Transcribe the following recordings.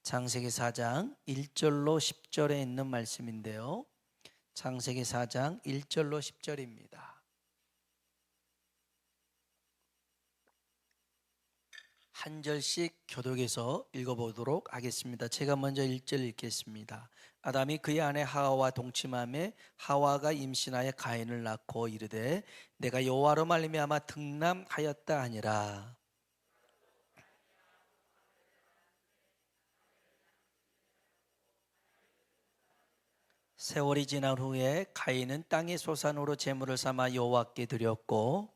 창세기 4장 1절로 10절에 있는 말씀인데요. 창세기 4장 1절로 10절입니다. 한 절씩 교독해서 읽어보도록 하겠습니다. 제가 먼저 1절 읽겠습니다. 아담이 그의 아내 하와와 동침하매 하와가 임신하여 가인을 낳고 이르되 내가 여호와로 말미암아 등남하였다 하니라. 세월이 지난 후에 가인은 땅의 소산으로 제물을 삼아 여호와께 드렸고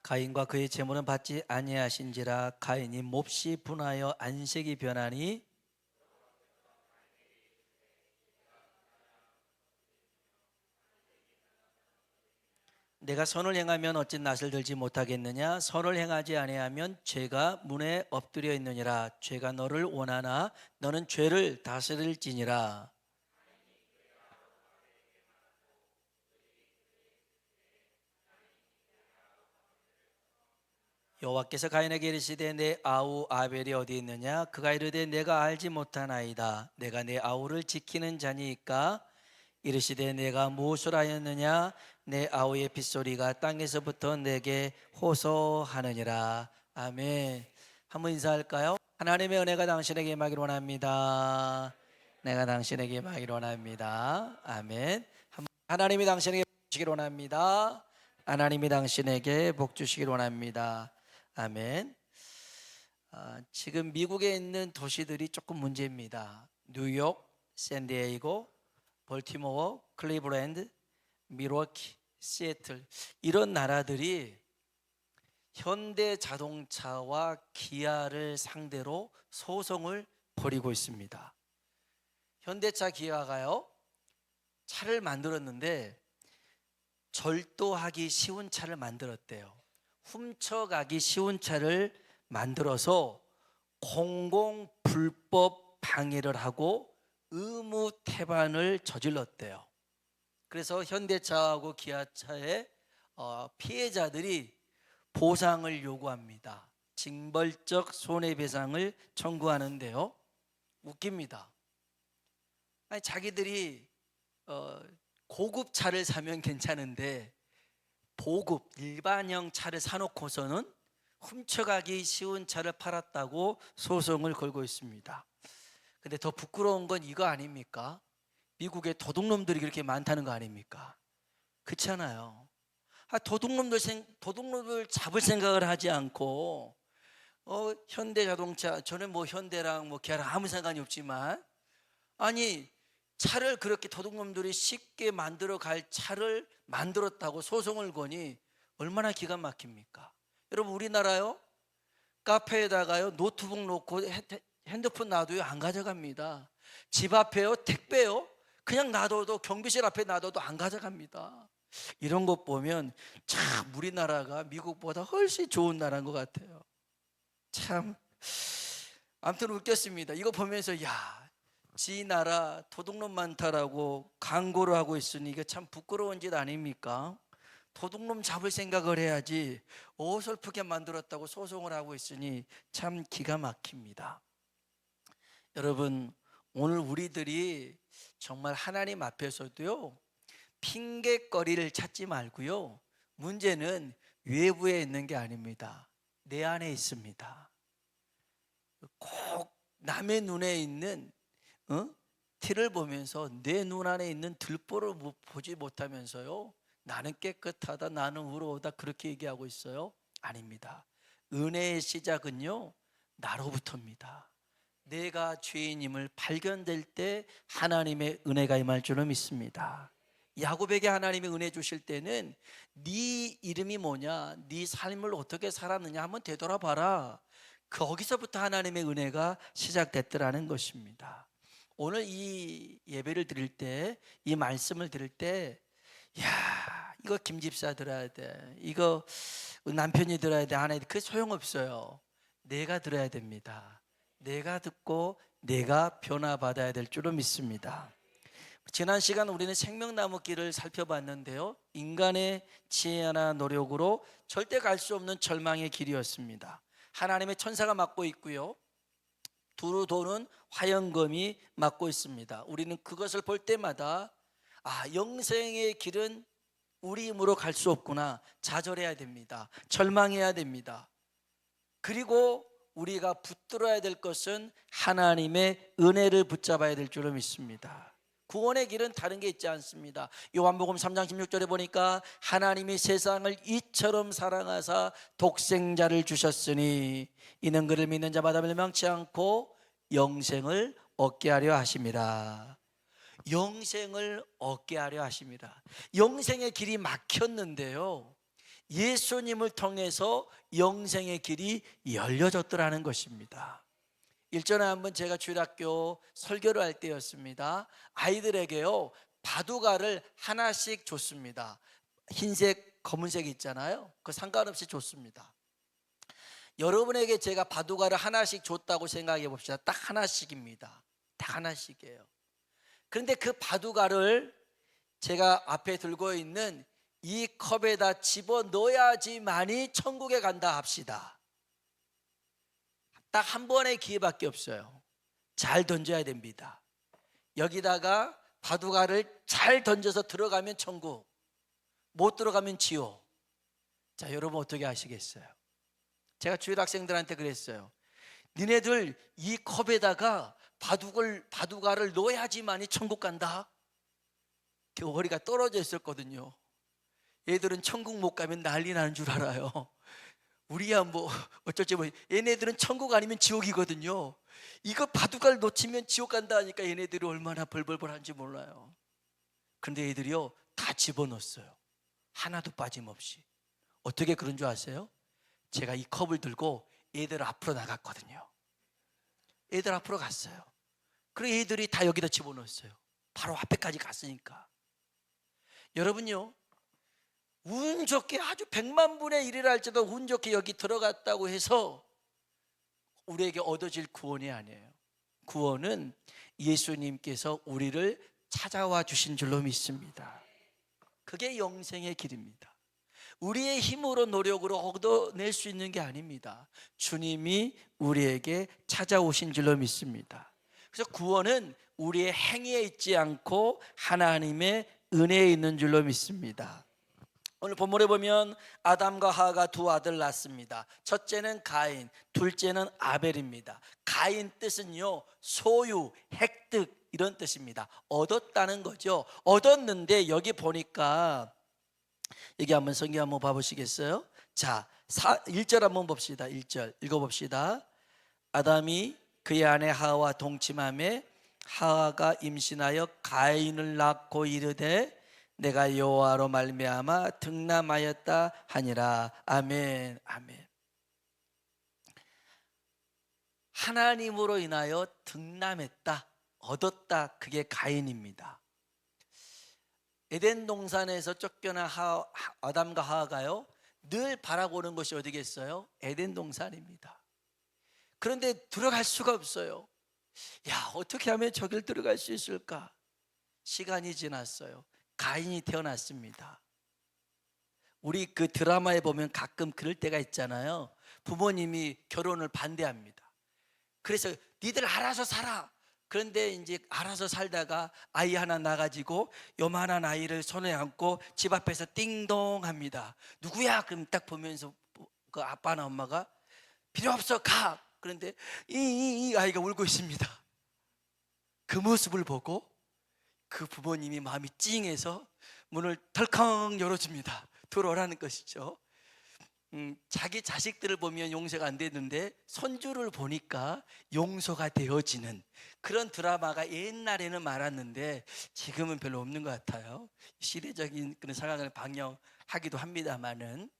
가인과 그의 제물은 받지 아니하신지라. 가인이 몹시 분하여 안색이 변하니 내가 선을 행하면 어찌 낯을 들지 못하겠느냐. 선을 행하지 아니하면 죄가 문에 엎드려 있느니라. 죄가 너를 원하나 너는 죄를 다스릴지니라. 여호와께서 가인에게 이르시되 내 아우 아벨이 어디 있느냐. 그가 이르되 내가 알지 못하나이다. 내가 내 아우를 지키는 자니이까. 이르시되 내가 무엇을 하였느냐. 내 아우의 빗소리가 땅에서부터 내게 호소하느니라. 아멘. 한번 인사할까요? 하나님의 은혜가 당신에게 임하기를 원합니다. 내가 당신에게 임하기를 원합니다. 아멘. 하나님이 당신에게 복 주시기를 원합니다. 하나님이 당신에게 복 주시기를 원합니다. 아멘. 지금 미국에 있는 도시들이 조금 문제입니다. 뉴욕, 샌디에이고, 볼티모어, 클리브랜드, 밀워키, 시애틀, 이런 나라들이 현대 자동차와 기아를 상대로 소송을 벌이고 있습니다. 현대차 기아가요, 차를 만들었는데 절도하기 쉬운 차를 만들었대요. 훔쳐가기 쉬운 차를 만들어서 공공 불법 방해를 하고 의무 태반을 저질렀대요. 그래서 현대차하고 기아차의 피해자들이 보상을 요구합니다. 징벌적 손해배상을 청구하는데요. 웃깁니다. 아니, 자기들이 고급 차를 사면 괜찮은데 보급 일반형 차를 사놓고서는 훔쳐가기 쉬운 차를 팔았다고 소송을 걸고 있습니다. 근데 더 부끄러운 건 이거 아닙니까? 미국에 도둑놈들이 그렇게 많다는 거 아닙니까? 그렇잖아요. 도둑놈들 잡을 생각을 하지 않고 현대자동차, 저는 뭐 현대랑 뭐 기아랑 아무 상관이 없지만, 아니 차를 그렇게 도둑놈들이 쉽게 만들어 갈 차를 만들었다고 소송을 거니 얼마나 기가 막힙니까? 여러분, 우리나라요, 카페에다가요 노트북 놓고 핸드폰 놔둬요, 안 가져갑니다. 집 앞에요, 택배요, 그냥 놔둬도, 경비실 앞에 놔둬도 안 가져갑니다. 이런 것 보면 참 우리나라가 미국보다 훨씬 좋은 나라인 것 같아요. 참 아무튼 웃겼습니다. 이거 보면서 지 나라 도둑놈 많다라고 광고를 하고 있으니 이게 참 부끄러운 짓 아닙니까? 도둑놈 잡을 생각을 해야지 어설프게 만들었다고 소송을 하고 있으니 참 기가 막힙니다. 여러분, 오늘 우리들이 정말 하나님 앞에서도요, 핑계거리를 찾지 말고요, 문제는 외부에 있는 게 아닙니다. 내 안에 있습니다. 꼭 남의 눈에 있는 티를 보면서 내 눈 안에 있는 들보를 보지 못하면서요, 나는 깨끗하다, 나는 의로우다, 그렇게 얘기하고 있어요? 아닙니다. 은혜의 시작은요, 나로부터입니다. 내가 죄인임을 발견될 때 하나님의 은혜가 임할 줄은 믿습니다. 야곱에게 하나님이 은혜 주실 때는 네 이름이 뭐냐, 네 삶을 어떻게 살았느냐 한번 되돌아봐라, 거기서부터 하나님의 은혜가 시작됐더라는 것입니다. 오늘 이 예배를 드릴 때, 이 말씀을 들을 때, 이거 김 집사 들어야 돼, 이거 남편이 들어야 돼, 아내, 그게 소용없어요. 내가 들어야 됩니다. 내가 듣고 내가 변화받아야 될 줄로 믿습니다. 지난 시간 우리는 생명나무 길을 살펴봤는데요, 인간의 지혜나 노력으로 절대 갈 수 없는 절망의 길이었습니다. 하나님의 천사가 막고 있고요, 두루 도는 화영검이 막고 있습니다. 우리는 그것을 볼 때마다 영생의 길은 우리 힘으로 갈 수 없구나, 좌절해야 됩니다. 절망해야 됩니다. 그리고 우리가 붙들어야 될 것은 하나님의 은혜를 붙잡아야 될 줄로 믿습니다. 구원의 길은 다른 게 있지 않습니다. 요한복음 3장 16절에 보니까 하나님이 세상을 이처럼 사랑하사 독생자를 주셨으니 이는 그를 믿는 자마다 멸망치 않고 영생을 얻게 하려 하심이라. 영생을 얻게 하려 하심이라. 영생의 길이 막혔는데요, 예수님을 통해서 영생의 길이 열려졌더라는 것입니다. 일전에 한번 제가 주일학교 설교를 할 때였습니다. 아이들에게요, 바둑알을 하나씩 줬습니다. 흰색, 검은색 있잖아요. 그 상관없이 줬습니다. 여러분에게 제가 바둑알을 하나씩 줬다고 생각해 봅시다. 딱 하나씩입니다. 딱 하나씩이에요. 그런데 그 바둑알을 제가 앞에 들고 있는 이 컵에다 집어 넣어야지만이 천국에 간다 합시다. 딱 한 번의 기회밖에 없어요. 잘 던져야 됩니다. 여기다가 바둑알을 잘 던져서 들어가면 천국, 못 들어가면 지옥. 자, 여러분 어떻게 하시겠어요? 제가 주일 학생들한테 그랬어요. 니네들 이 컵에다가 바둑알을 넣어야지만이 천국 간다. 머리가 떨어져 있었거든요. 얘들은 천국 못 가면 난리 나는 줄 알아요. 우리야 뭐 어쩔지 뭐, 얘네들은 천국 아니면 지옥이거든요. 이거 바둑알 놓치면 지옥 간다 하니까 얘네들이 얼마나 벌벌벌 하는지 몰라요. 그런데 얘들이요, 다 집어넣었어요. 하나도 빠짐없이. 어떻게 그런 줄 아세요? 제가 이 컵을 들고 얘들 앞으로 나갔거든요. 얘들 앞으로 갔어요. 그리고 얘들이 다 여기다 집어넣었어요. 바로 앞에까지 갔으니까. 여러분요, 운 좋게 아주 100만 분의 1이라 할지도 운 좋게 여기 들어갔다고 해서 우리에게 얻어질 구원이 아니에요. 구원은 예수님께서 우리를 찾아와 주신 줄로 믿습니다. 그게 영생의 길입니다. 우리의 힘으로 노력으로 얻어낼 수 있는 게 아닙니다. 주님이 우리에게 찾아오신 줄로 믿습니다. 그래서 구원은 우리의 행위에 있지 않고 하나님의 은혜에 있는 줄로 믿습니다. 오늘 본문에 보면 아담과 하와가 두 아들 낳습니다. 첫째는 가인, 둘째는 아벨입니다. 가인 뜻은요, 소유, 획득 이런 뜻입니다. 얻었다는 거죠. 얻었는데 여기 보니까, 여기 한번 성경 한번 봐보시겠어요? 자, 1절 한번 봅시다. 1절 읽어봅시다. 아담이 그의 아내 하와와 동침하매 하와가 임신하여 가인을 낳고 이르되 내가 여호와로 말미암아 득남하였다 하니라. 아멘. 아멘. 하나님으로 인하여 득남했다, 얻었다, 그게 가인입니다. 에덴 동산에서 쫓겨난 아담과 하와가요, 늘 바라보는 것이 어디겠어요? 에덴 동산입니다. 그런데 들어갈 수가 없어요. 야, 어떻게 하면 저길 들어갈 수 있을까? 시간이 지났어요. 가인이 태어났습니다. 우리 그 드라마에 보면 가끔 그럴 때가 있잖아요. 부모님이 결혼을 반대합니다. 그래서 니들 알아서 살아. 그런데 이제 알아서 살다가 아이 하나 낳아가지고 요만한 아이를 손에 안고 집 앞에서 띵동 합니다. 누구야? 그럼 딱 보면서 그 아빠나 엄마가 필요 없어, 가. 그런데 이 아이가 울고 있습니다. 그 모습을 보고 그 부모님이 마음이 찡해서 문을 덜컹 열어줍니다. 들어오라는 것이죠. 자기 자식들을 보면 용서가 안 되는데 손주를 보니까 용서가 되어지는 그런 드라마가 옛날에는 많았는데 지금은 별로 없는 것 같아요. 시대적인 그런 상황을 방영하기도 합니다만은.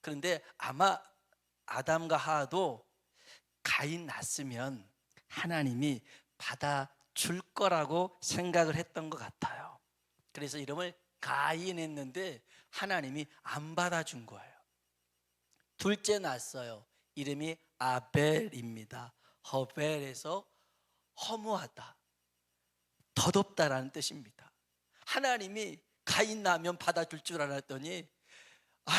그런데 아마 아담과 하와도 가인 낳았으면 하나님이 받아줄 거라고 생각을 했던 것 같아요. 그래서 이름을 가인 했는데 하나님이 안 받아준 거예요. 둘째 낳았어요. 이름이 아벨입니다. 허벨에서 허무하다, 덧없다라는 뜻입니다. 하나님이 가인 낳으면 받아줄 줄 알았더니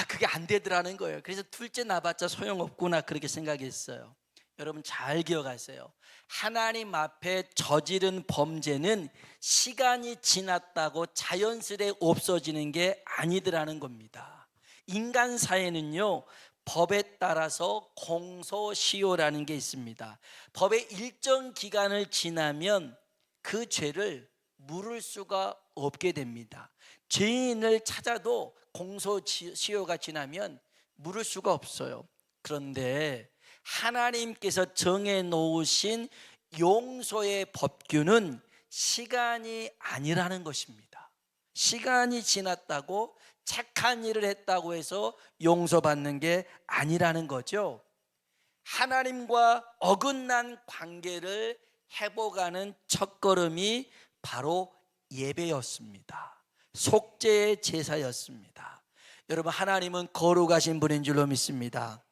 그게 안 되더라는 거예요. 그래서 둘째 낳아봤자 소용없구나 그렇게 생각했어요. 여러분 잘 기억하세요. 하나님 앞에 저지른 범죄는 시간이 지났다고 자연스레 없어지는 게 아니더라는 겁니다. 인간 사회는요, 법에 따라서 공소시효라는 게 있습니다. 법의 일정 기간을 지나면 그 죄를 물을 수가 없게 됩니다. 죄인을 찾아도 공소시효가 지나면 물을 수가 없어요. 그런데 하나님께서 정해 놓으신 용서의 법규는 시간이 아니라는 것입니다. 시간이 지났다고 착한 일을 했다고 해서 용서받는 게 아니라는 거죠. 하나님과 어긋난 관계를 회복하는 첫걸음이 바로 예배였습니다. 속죄의 제사였습니다. 여러분, 하나님은 거룩하신 분인 줄로 믿습니다.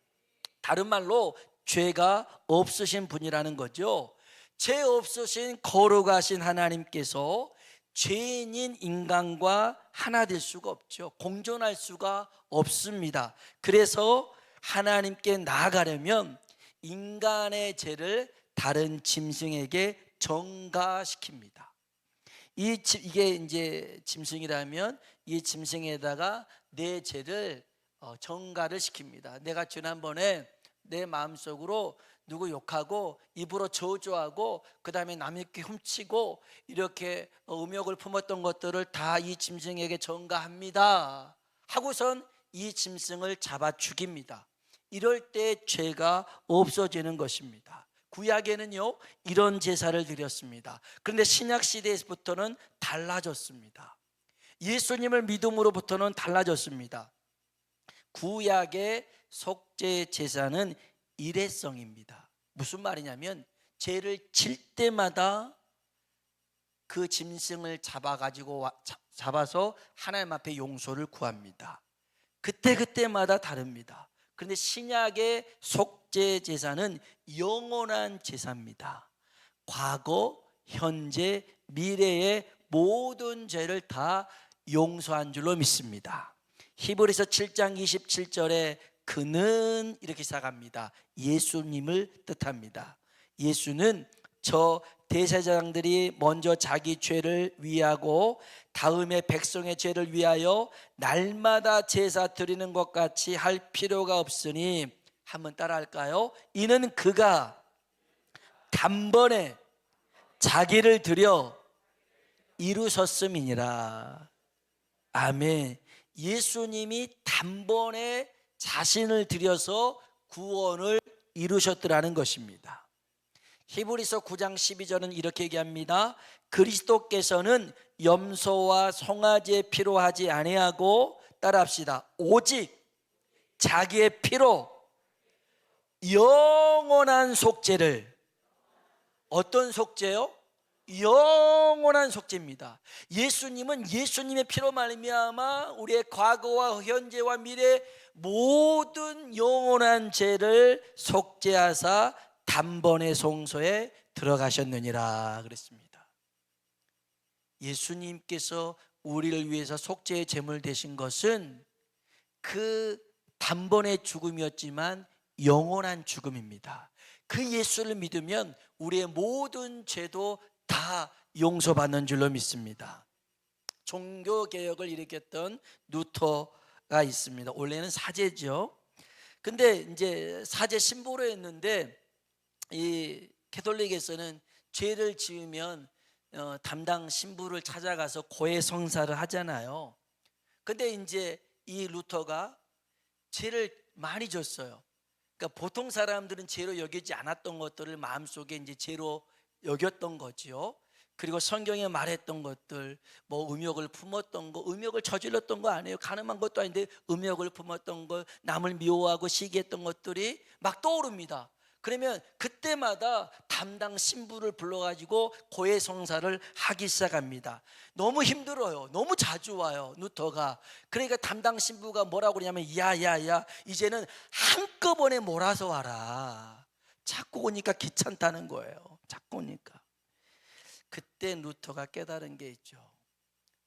다른 말로 죄가 없으신 분이라는 거죠. 죄 없으신 거룩하신 하나님께서 죄인인 인간과 하나 될 수가 없죠. 공존할 수가 없습니다. 그래서 하나님께 나아가려면 인간의 죄를 다른 짐승에게 전가시킵니다. 이게 이제 짐승이라면 이 짐승에다가 내 죄를 전가를 시킵니다. 내가 지난번에 내 마음속으로 누구 욕하고 입으로 저주하고 그 다음에 남의 게 훔치고 이렇게 음욕을 품었던 것들을 다 이 짐승에게 전가합니다 하고선 이 짐승을 잡아 죽입니다. 이럴 때 죄가 없어지는 것입니다. 구약에는요 이런 제사를 드렸습니다. 그런데 신약 시대에서부터는 달라졌습니다. 예수님을 믿음으로부터는 달라졌습니다. 구약의 속죄 제사는 일회성입니다. 무슨 말이냐면 죄를 질 때마다 그 짐승을 잡아서 하나님 앞에 용서를 구합니다. 그때마다 다릅니다. 그런데 신약의 속죄 제사는 영원한 제사입니다. 과거, 현재, 미래의 모든 죄를 다 용서한 줄로 믿습니다. 히브리서 7장 27절에 그는 이렇게 시작합니다. 예수님을 뜻합니다. 예수는 저 대제사장들이 먼저 자기 죄를 위하고 다음에 백성의 죄를 위하여 날마다 제사 드리는 것 같이 할 필요가 없으니 한번 따라 할까요? 이는 그가 단번에 자기를 드려 이루셨음이니라. 아멘. 예수님이 단번에 자신을 드려서 구원을 이루셨더라는 것입니다. 히브리서 9장 12절은 이렇게 얘기합니다. 그리스도께서는 염소와 송아지의 피로 하지 아니하고 따라합시다. 오직 자기의 피로 영원한 속죄를, 어떤 속죄요? 영원한 속죄입니다. 예수님은 예수님의 피로 말미암아 우리의 과거와 현재와 미래 모든 영원한 죄를 속죄하사 단번에 송소에 들어가셨느니라 그랬습니다. 예수님께서 우리를 위해서 속죄의 제물 되신 것은 그 단번의 죽음이었지만 영원한 죽음입니다. 그 예수를 믿으면 우리의 모든 죄도 다 용서받는 줄로 믿습니다. 종교개혁을 일으켰던 루터가 있습니다. 원래는 사제죠. 근데 이제 사제 신부로 했는데 이 캐톨릭에서는 죄를 지으면 담당 신부를 찾아가서 고해성사를 하잖아요. 근데 이제 이 루터가 죄를 많이 졌어요. 그러니까 보통 사람들은 죄로 여기지 않았던 것들을 마음속에 이제 죄로 여겼던 거지요. 그리고 성경에 말했던 것들, 뭐 음욕을 품었던 거, 음욕을 저질렀던 거 아니에요. 가늠한 것도 아닌데 음욕을 품었던 거, 남을 미워하고 시기했던 것들이 막 떠오릅니다. 그러면 그때마다 담당 신부를 불러가지고 고해성사를 하기 시작합니다. 너무 힘들어요. 너무 자주 와요, 루터가. 그러니까 담당 신부가 뭐라고 그러냐면 야야야, 이제는 한꺼번에 몰아서 와라. 자꾸 오니까 귀찮다는 거예요. 자꾸 오니까. 그때 루터가 깨달은 게 있죠.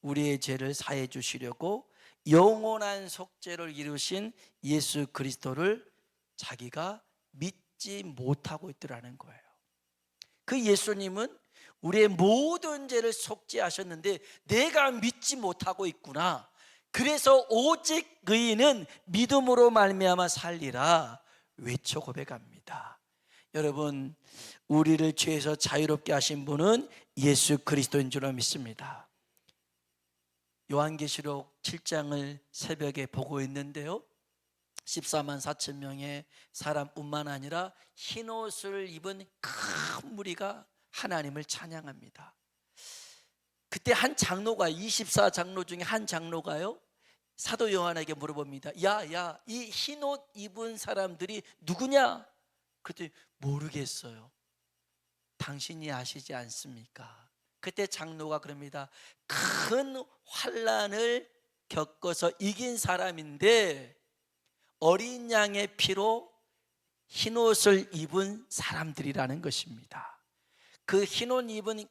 우리의 죄를 사해 주시려고 영원한 속죄를 이루신 예수 그리스도를 자기가 믿지 못하고 있더라는 거예요. 그 예수님은 우리의 모든 죄를 속죄하셨는데 내가 믿지 못하고 있구나. 그래서 오직 의인은 믿음으로 말미암아 살리라 외쳐 고백합니다. 여러분, 우리를 죄에서 자유롭게 하신 분은 예수 그리스도인 줄로 믿습니다. 요한계시록 7장을 새벽에 보고 있는데요, 14만 4천 명의 사람뿐만 아니라 흰옷을 입은 큰 무리가 하나님을 찬양합니다. 그때 한 장로가, 24장로 중에 한 장로가요, 사도 요한에게 물어봅니다. 야, 이 흰옷 입은 사람들이 누구냐? 그랬더니 모르겠어요. 당신이 아시지 않습니까? 그때 장로가 그럽니다. 큰 환난을 겪어서 이긴 사람인데 어린 양의 피로 흰옷을 입은 사람들이라는 것입니다. 그 흰옷 입은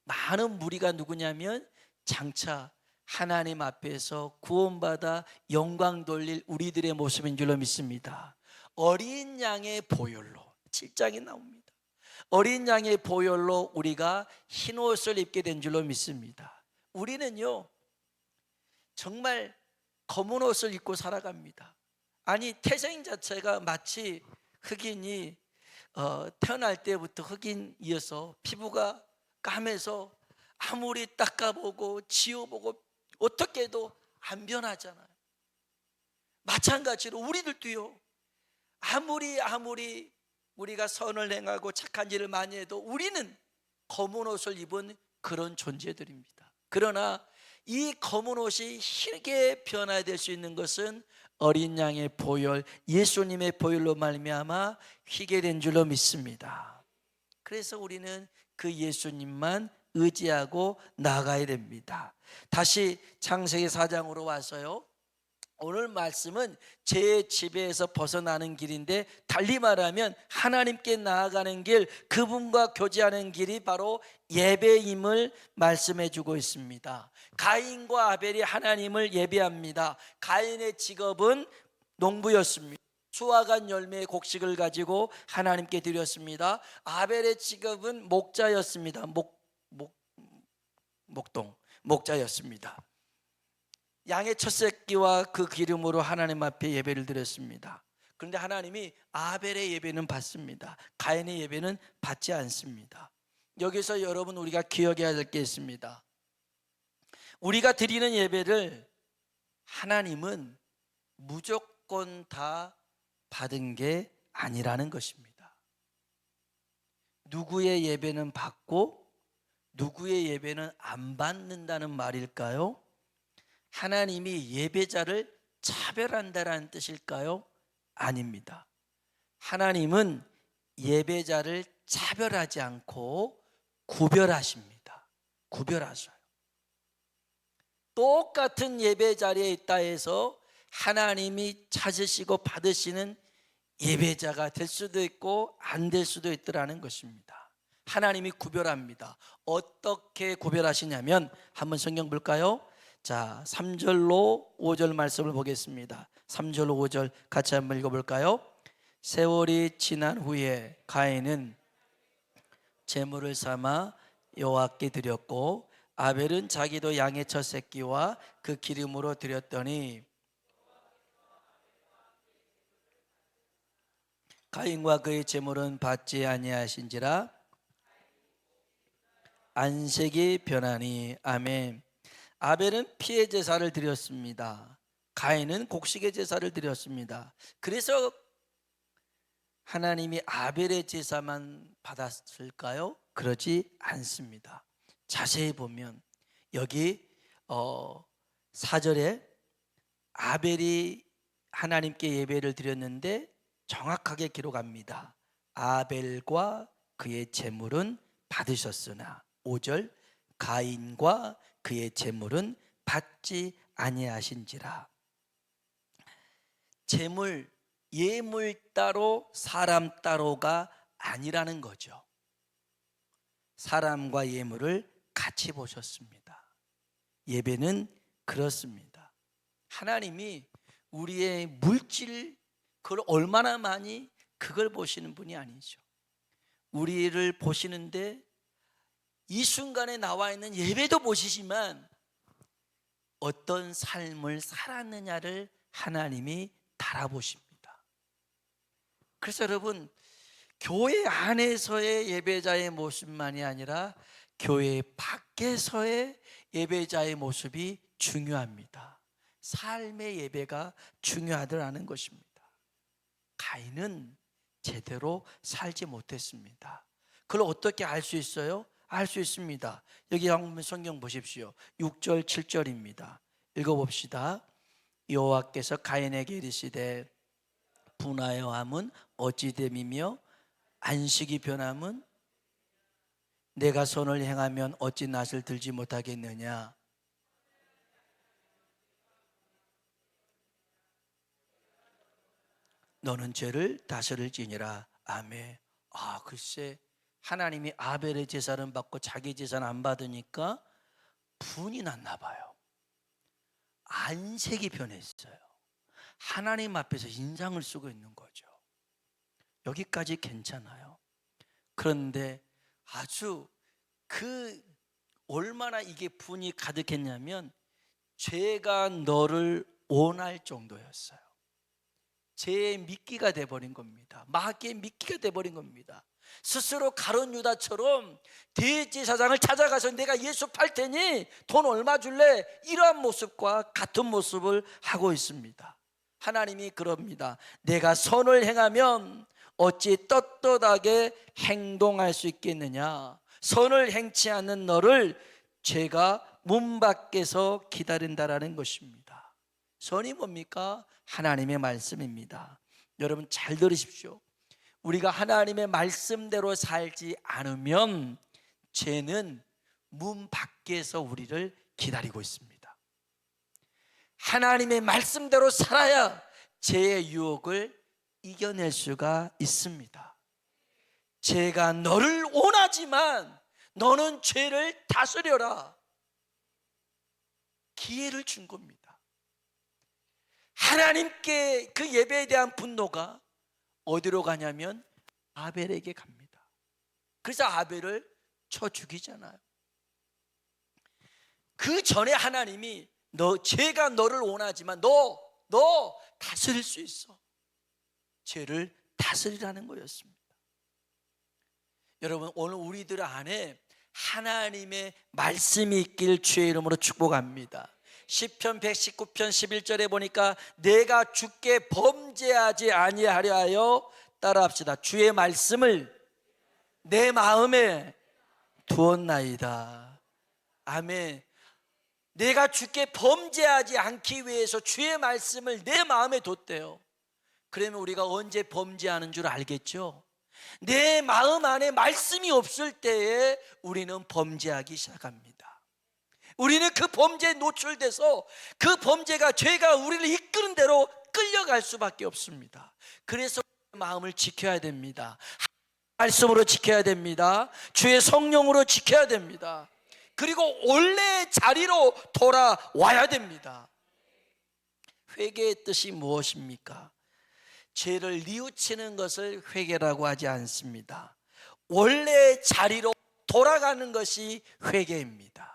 많은 무리가 누구냐면 장차 하나님 앞에서 구원받아 영광 돌릴 우리들의 모습인 줄로 믿습니다. 어린 양의 보혈로, 7장에 나옵니다. 어린 양의 보혈로 우리가 흰옷을 입게 된 줄로 믿습니다. 우리는요, 정말 검은 옷을 입고 살아갑니다. 아니, 태생 자체가 마치 흑인이 태어날 때부터 흑인이어서 피부가 까매서 아무리 닦아보고 지워보고 어떻게 해도 안 변하잖아요. 마찬가지로 우리들도요, 아무리 우리가 선을 행하고 착한 일을 많이 해도 우리는 검은 옷을 입은 그런 존재들입니다. 그러나 이 검은 옷이 희게 변화될 수 있는 것은 어린 양의 보혈, 예수님의 보혈로 말미암아 희게 된 줄로 믿습니다. 그래서 우리는 그 예수님만 의지하고 나아가야 됩니다. 다시 창세기 4장으로 와서요, 오늘 말씀은 제 지배에서 벗어나는 길인데, 달리 말하면 하나님께 나아가는 길, 그분과 교제하는 길이 바로 예배임을 말씀해 주고 있습니다. 가인과 아벨이 하나님을 예배합니다. 가인의 직업은 농부였습니다. 수확한 열매의 곡식을 가지고 하나님께 드렸습니다. 아벨의 직업은 목자였습니다. 목자였습니다. 양의 첫 새끼와 그 기름으로 하나님 앞에 예배를 드렸습니다. 그런데 하나님이 아벨의 예배는 받습니다. 가인의 예배는 받지 않습니다. 여기서 여러분, 우리가 기억해야 될 게 있습니다. 우리가 드리는 예배를 하나님은 무조건 다 받은 게 아니라는 것입니다. 누구의 예배는 받고 누구의 예배는 안 받는다는 말일까요? 하나님이 예배자를 차별한다라는 뜻일까요? 아닙니다. 하나님은 예배자를 차별하지 않고 구별하십니다. 구별하셔요. 똑같은 예배 자리에 있다 해서 하나님이 찾으시고 받으시는 예배자가 될 수도 있고 안 될 수도 있더라는 것입니다. 하나님이 구별합니다. 어떻게 구별하시냐면, 한번 성경 볼까요? 자, 3절로 5절 말씀을 보겠습니다. 3절로 5절 같이 한번 읽어볼까요? 세월이 지난 후에 가인은 제물을 삼아 여호와께 드렸고, 아벨은 자기도 양의 첫 새끼와 그 기름으로 드렸더니 가인과 그의 제물은 받지 아니하신지라 안색이 변하니. 아멘. 아벨은 피의 제사를 드렸습니다. 가인은 곡식의 제사를 드렸습니다. 그래서 하나님이 아벨의 제사만 받았을까요? 그러지 않습니다. 자세히 보면 여기 4절에 아벨이 하나님께 예배를 드렸는데 정확하게 기록합니다. 아벨과 그의 제물은 받으셨으나, 5절 가인과 그의 제물은 받지 아니하신지라. 제물, 예물 따로 사람 따로가 아니라는 거죠. 사람과 예물을 같이 보셨습니다. 예배는 그렇습니다. 하나님이 우리의 물질, 그걸 얼마나 많이 그걸 보시는 분이 아니죠. 우리를 보시는데 이 순간에 나와 있는 예배도 보시지만 어떤 삶을 살았느냐를 하나님이 달아보십니다. 그래서 여러분, 교회 안에서의 예배자의 모습만이 아니라 교회 밖에서의 예배자의 모습이 중요합니다. 삶의 예배가 중요하더라는 것입니다. 가인은 제대로 살지 못했습니다. 그걸 어떻게 알 수 있어요? 알 수 있습니다. 여기 한번 성경 보십시오. 6절 7절입니다. 읽어봅시다. 여호와께서 가인에게 이르시되 분하여 함은 어찌 됨이며 안식이 변함은 내가 선을 행하면 어찌 낯을 들지 못하겠느냐. 너는 죄를 다스릴지니라. 아멘. 글쎄, 하나님이 아벨의 제사는 받고 자기 제사는 안 받으니까 분이 났나 봐요. 안색이 변했어요. 하나님 앞에서 인상을 쓰고 있는 거죠. 여기까지 괜찮아요. 그런데 아주 얼마나 이게 분이 가득했냐면 죄가 너를 원할 정도였어요. 죄의 미끼가 돼버린 겁니다. 마귀의 미끼가 돼버린 겁니다. 스스로 가룟 유다처럼 대제사장을 찾아가서 내가 예수 팔 테니 돈 얼마 줄래? 이러한 모습과 같은 모습을 하고 있습니다. 하나님이 그럽니다. 내가 선을 행하면 어찌 떳떳하게 행동할 수 있겠느냐. 선을 행치 않는 너를 죄가 문 밖에서 기다린다라는 것입니다. 선이 뭡니까? 하나님의 말씀입니다. 여러분 잘 들으십시오. 우리가 하나님의 말씀대로 살지 않으면 죄는 문 밖에서 우리를 기다리고 있습니다. 하나님의 말씀대로 살아야 죄의 유혹을 이겨낼 수가 있습니다. 죄가 너를 원하지만 너는 죄를 다스려라. 기회를 준 겁니다. 하나님께 그 예배에 대한 분노가 어디로 가냐면 아벨에게 갑니다. 그래서 아벨을 쳐 죽이잖아요. 그 전에 하나님이 죄가 너를 원하지만 너 다스릴 수 있어. 죄를 다스리라는 거였습니다. 여러분, 오늘 우리들 안에 하나님의 말씀이 있길 주의 이름으로 축복합니다. 시편 119편 11절에 보니까 내가 주께 범죄하지 아니하려 하여, 따라합시다, 주의 말씀을 내 마음에 두었나이다. 아멘. 내가 주께 범죄하지 않기 위해서 주의 말씀을 내 마음에 뒀대요. 그러면 우리가 언제 범죄하는 줄 알겠죠? 내 마음 안에 말씀이 없을 때에 우리는 범죄하기 시작합니다. 우리는 그 범죄에 노출돼서 그 범죄가, 죄가 우리를 이끄는 대로 끌려갈 수밖에 없습니다. 그래서 마음을 지켜야 됩니다. 말씀으로 지켜야 됩니다. 주의 성령으로 지켜야 됩니다. 그리고 원래의 자리로 돌아와야 됩니다. 회개의 뜻이 무엇입니까? 죄를 뉘우치는 것을 회개라고 하지 않습니다. 원래의 자리로 돌아가는 것이 회개입니다.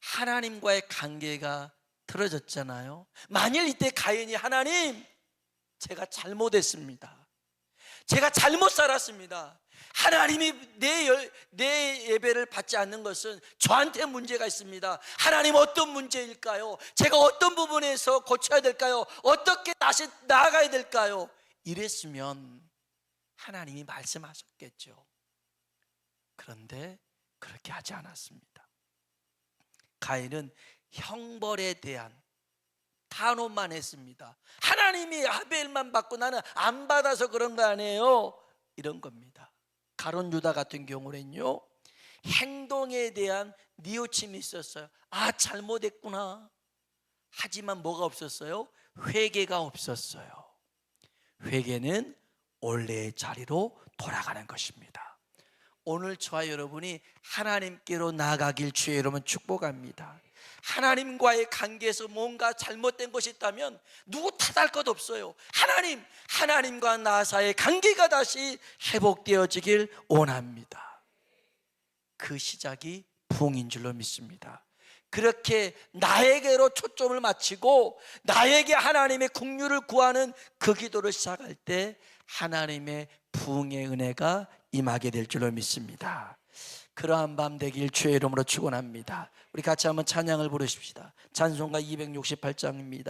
하나님과의 관계가 틀어졌잖아요. 만일 이때 가인이 하나님, 제가 잘못했습니다. 제가 잘못 살았습니다. 하나님이 내 예배를 받지 않는 것은 저한테 문제가 있습니다. 하나님, 어떤 문제일까요? 제가 어떤 부분에서 고쳐야 될까요? 어떻게 다시 나아가야 될까요? 이랬으면 하나님이 말씀하셨겠죠. 그런데 그렇게 하지 않았습니다. 가인은 형벌에 대한 탄원만 했습니다. 하나님이 아벨만 받고 나는 안 받아서 그런 거 아니에요? 이런 겁니다. 가룟 유다 같은 경우는요, 행동에 대한 뉘우침이 있었어요. 잘못했구나. 하지만 뭐가 없었어요? 회개가 없었어요. 회개는 원래의 자리로 돌아가는 것입니다. 오늘 저와 여러분이 하나님께로 나아가길 주의 이름은 축복합니다. 하나님과의 관계에서 뭔가 잘못된 것이 있다면 누구 탓할 것 없어요. 하나님과 나 사이의 관계가 다시 회복되어지길 원합니다. 그 시작이 부흥인 줄로 믿습니다. 그렇게 나에게로 초점을 맞추고 나에게 하나님의 긍휼을 구하는 그 기도를 시작할 때 하나님의 부흥의 은혜가 임하게 될 줄로 믿습니다. 그러한 밤 되길 주의 이름으로 축원합니다. 우리 같이 한번 찬양을 부르십시다. 찬송가 268장입니다.